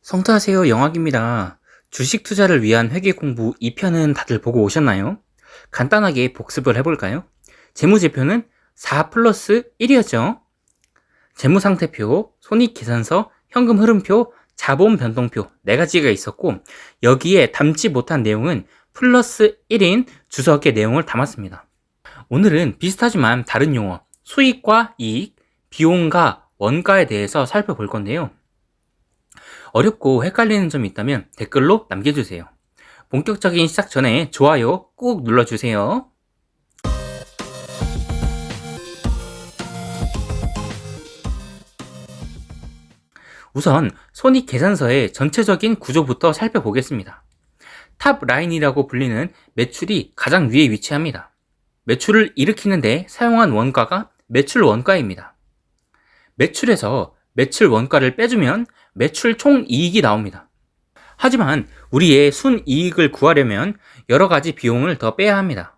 성투하세요 영학입니다. 주식 투자를 위한 회계 공부 2편은 다들 보고 오셨나요? 간단하게 복습을 해볼까요? 재무제표는 4 플러스 1이었죠. 재무상태표, 손익계산서, 현금흐름표, 자본변동표 4가지가 있었고 여기에 담지 못한 내용은 플러스 1인 주석의 내용을 담았습니다. 오늘은 비슷하지만 다른 용어, 수익과 이익, 비용과 원가에 대해서 살펴볼 건데요. 어렵고 헷갈리는 점이 있다면 댓글로 남겨주세요. 본격적인 시작 전에 좋아요 꾹 눌러주세요. 우선 손익계산서의 전체적인 구조부터 살펴보겠습니다. 탑 라인이라고 불리는 매출이 가장 위에 위치합니다. 매출을 일으키는데 사용한 원가가 매출 원가입니다. 매출에서 매출 원가를 빼주면 매출 총이익이 나옵니다. 하지만 우리의 순이익을 구하려면 여러 가지 비용을 더 빼야 합니다.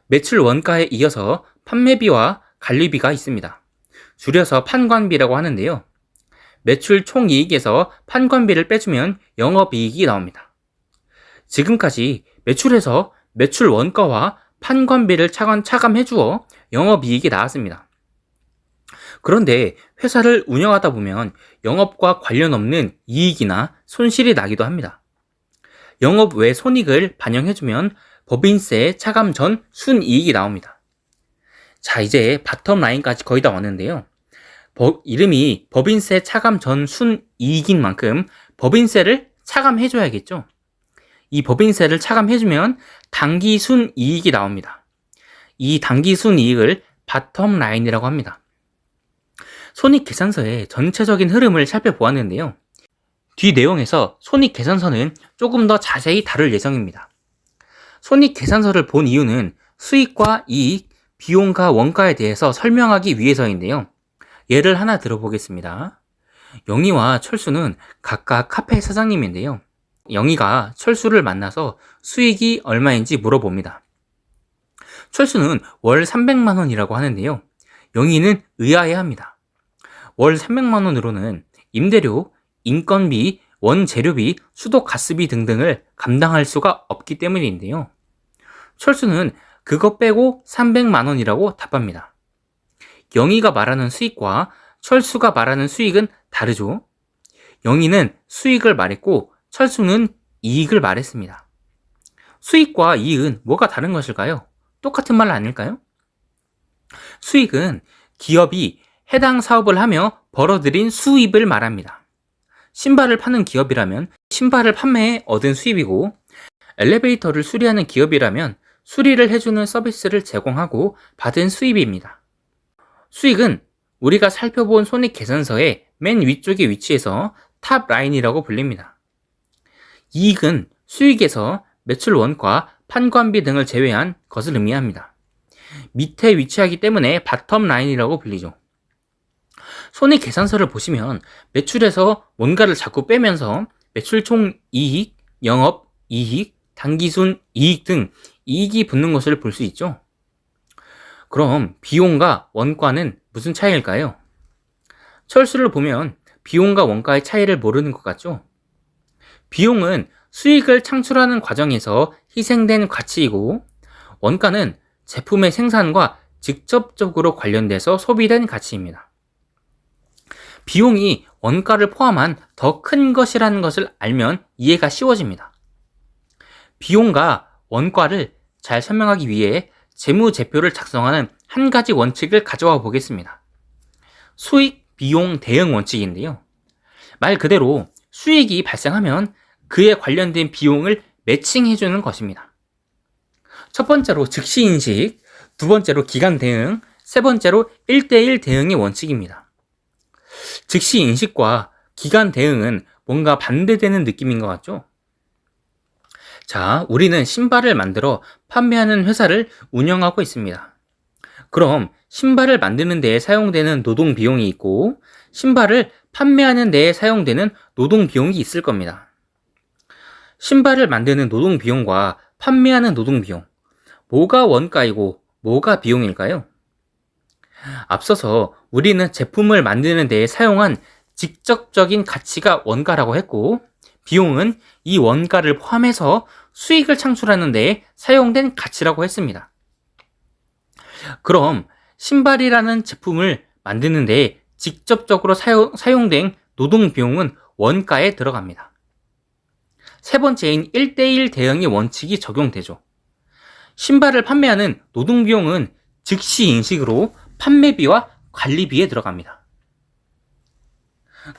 매출 원가에 이어서 판매비와 관리비가 있습니다. 줄여서 판관비라고 하는데요. 매출 총이익에서 판관비를 빼주면 영업이익이 나옵니다. 지금까지 매출에서 매출 원가와 판관비를 차감해 주어 영업이익이 나왔습니다. 그런데 회사를 운영하다 보면 영업과 관련 없는 이익이나 손실이 나기도 합니다. 영업 외 손익을 반영해주면 법인세 차감 전 순이익이 나옵니다. 자, 이제 바텀 라인까지 거의 다 왔는데요. 이름이 법인세 차감 전 순이익인 만큼 법인세를 차감해줘야겠죠. 이 법인세를 차감해주면 당기 순이익이 나옵니다. 이 당기 순이익을 바텀 라인이라고 합니다. 손익계산서의 전체적인 흐름을 살펴보았는데요. 뒤 내용에서 손익계산서는 조금 더 자세히 다룰 예정입니다. 손익계산서를 본 이유는 수익과 이익, 비용과 원가에 대해서 설명하기 위해서인데요. 예를 하나 들어보겠습니다. 영희와 철수는 각각 카페 사장님인데요. 영희가 철수를 만나서 수익이 얼마인지 물어봅니다. 철수는 월 300만 원이라고 하는데요. 영희는 의아해합니다. 월 300만 원으로는 임대료, 인건비, 원재료비, 수도 가스비 등등을 감당할 수가 없기 때문인데요. 철수는 그거 빼고 300만 원이라고 답합니다. 영희가 말하는 수익과 철수가 말하는 수익은 다르죠. 영희는 수익을 말했고 철수는 이익을 말했습니다. 수익과 이익은 뭐가 다른 것일까요? 똑같은 말 아닐까요? 수익은 기업이 해당 사업을 하며 벌어들인 수입을 말합니다. 신발을 파는 기업이라면 신발을 판매해 얻은 수입이고, 엘리베이터를 수리하는 기업이라면 수리를 해주는 서비스를 제공하고 받은 수입입니다. 수익은 우리가 살펴본 손익계산서의 맨 위쪽에 위치해서 탑 라인이라고 불립니다. 이익은 수익에서 매출 원가, 판관비 등을 제외한 것을 의미합니다. 밑에 위치하기 때문에 바텀 라인이라고 불리죠. 손익계산서를 보시면 매출에서 뭔가를 자꾸 빼면서 매출 총 이익, 영업 이익, 당기순 이익 등 이익이 붙는 것을 볼 수 있죠. 그럼 비용과 원가는 무슨 차이일까요? 철수를 보면 비용과 원가의 차이를 모르는 것 같죠? 비용은 수익을 창출하는 과정에서 희생된 가치이고, 원가는 제품의 생산과 직접적으로 관련돼서 소비된 가치입니다. 비용이 원가를 포함한 더 큰 것이라는 것을 알면 이해가 쉬워집니다. 비용과 원가를 잘 설명하기 위해 재무제표를 작성하는 한 가지 원칙을 가져와 보겠습니다. 수익, 비용, 대응 원칙인데요. 말 그대로 수익이 발생하면 그에 관련된 비용을 매칭해주는 것입니다. 첫 번째로 즉시인식, 두 번째로 기간 대응, 세 번째로 1대1 대응의 원칙입니다. 즉시 인식과 기간 대응은 뭔가 반대되는 느낌인 것 같죠? 자, 우리는 신발을 만들어 판매하는 회사를 운영하고 있습니다. 그럼 신발을 만드는 데에 사용되는 노동 비용이 있고, 신발을 판매하는 데에 사용되는 노동 비용이 있을 겁니다. 신발을 만드는 노동 비용과 판매하는 노동 비용, 뭐가 원가이고 뭐가 비용일까요? 앞서서 우리는 제품을 만드는 데에 사용한 직접적인 가치가 원가라고 했고, 비용은 이 원가를 포함해서 수익을 창출하는 데 사용된 가치라고 했습니다. 그럼 신발이라는 제품을 만드는데 직접적으로 사용된 노동 비용은 원가에 들어갑니다. 세 번째인 1대1 대응의 원칙이 적용되죠. 신발을 판매하는 노동 비용은 즉시 인식으로 판매비와 관리비에 들어갑니다.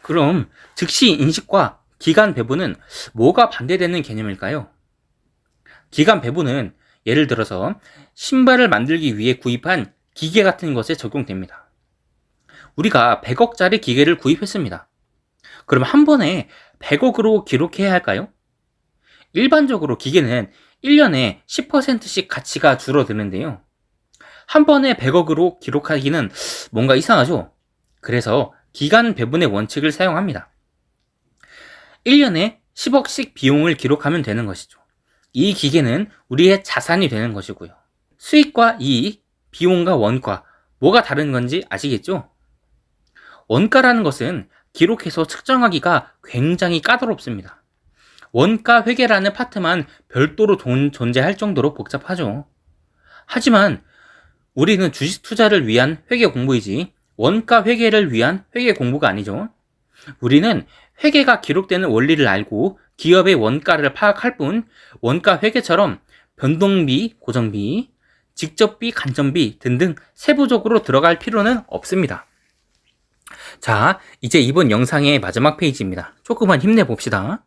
그럼 즉시 인식과 기간 배분은 뭐가 반대되는 개념일까요? 기간 배분은 예를 들어서 신발을 만들기 위해 구입한 기계 같은 것에 적용됩니다. 우리가 100억짜리 기계를 구입했습니다. 그럼 한 번에 100억으로 기록해야 할까요? 일반적으로 기계는 1년에 10%씩 가치가 줄어드는데요. 한 번에 100억으로 기록하기는 뭔가 이상하죠? 그래서 기간 배분의 원칙을 사용합니다. 1년에 10억씩 비용을 기록하면 되는 것이죠. 이 기계는 우리의 자산이 되는 것이고요. 수익과 이익, 비용과 원가, 뭐가 다른 건지 아시겠죠? 원가라는 것은 기록해서 측정하기가 굉장히 까다롭습니다. 원가 회계라는 파트만 별도로 존재할 정도로 복잡하죠. 하지만 우리는 주식 투자를 위한 회계 공부이지 원가 회계를 위한 회계 공부가 아니죠. 우리는 회계가 기록되는 원리를 알고 기업의 원가를 파악할 뿐 원가 회계처럼 변동비, 고정비, 직접비, 간접비 등등 세부적으로 들어갈 필요는 없습니다. 자, 이제 이번 영상의 마지막 페이지입니다. 조금만 힘내봅시다.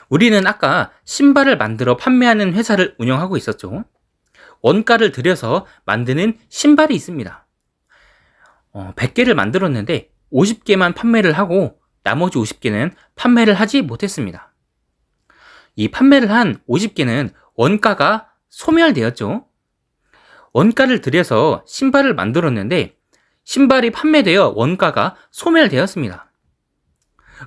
우리는 아까 신발을 만들어 판매하는 회사를 운영하고 있었죠. 원가를 들여서 만드는 신발이 있습니다. 100개를 만들었는데 50개만 판매를 하고 나머지 50개는 판매를 하지 못했습니다. 이 판매를 한 50개는 원가가 소멸되었죠. 원가를 들여서 신발을 만들었는데 신발이 판매되어 원가가 소멸되었습니다.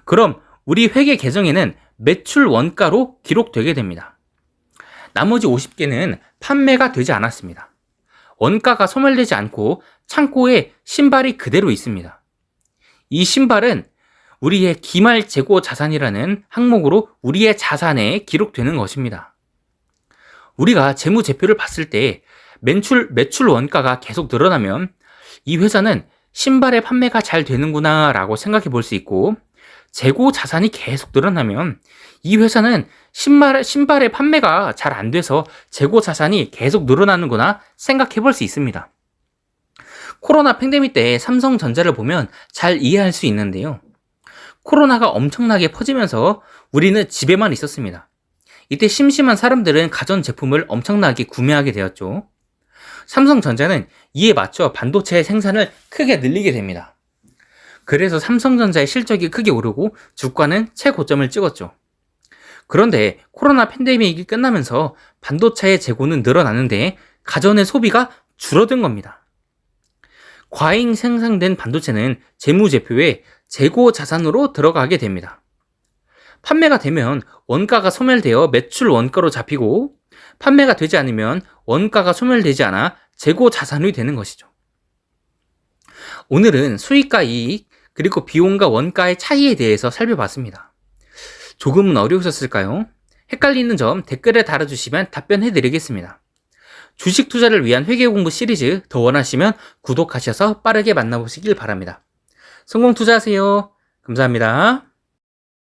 그럼 우리 회계 계정에는 매출 원가로 기록되게 됩니다. 나머지 50개는 판매가 되지 않았습니다. 원가가 소멸되지 않고 창고에 신발이 그대로 있습니다. 이 신발은 우리의 기말 재고 자산이라는 항목으로 우리의 자산에 기록되는 것입니다. 우리가 재무제표를 봤을 때 매출 원가가 계속 늘어나면 이 회사는 신발의 판매가 잘 되는구나 라고 생각해 볼 수 있고, 재고 자산이 계속 늘어나면 이 회사는 신발의 판매가 잘 안 돼서 재고 자산이 계속 늘어나는구나 생각해 볼 수 있습니다. 코로나 팬데믹 때 삼성전자를 보면 잘 이해할 수 있는데요. 코로나가 엄청나게 퍼지면서 우리는 집에만 있었습니다. 이때 심심한 사람들은 가전제품을 엄청나게 구매하게 되었죠. 삼성전자는 이에 맞춰 반도체 생산을 크게 늘리게 됩니다. 그래서 삼성전자의 실적이 크게 오르고 주가는 최고점을 찍었죠. 그런데 코로나 팬데믹이 끝나면서 반도체의 재고는 늘어나는데 가전의 소비가 줄어든 겁니다. 과잉 생산된 반도체는 재무제표에 재고 자산으로 들어가게 됩니다. 판매가 되면 원가가 소멸되어 매출 원가로 잡히고, 판매가 되지 않으면 원가가 소멸되지 않아 재고 자산이 되는 것이죠. 오늘은 수익과 이익, 그리고 비용과 원가의 차이에 대해서 살펴봤습니다. 조금은 어려우셨을까요? 헷갈리는 점 댓글에 달아주시면 답변해 드리겠습니다. 주식 투자를 위한 회계 공부 시리즈 더 원하시면 구독하셔서 빠르게 만나보시길 바랍니다. 성공 투자하세요. 감사합니다.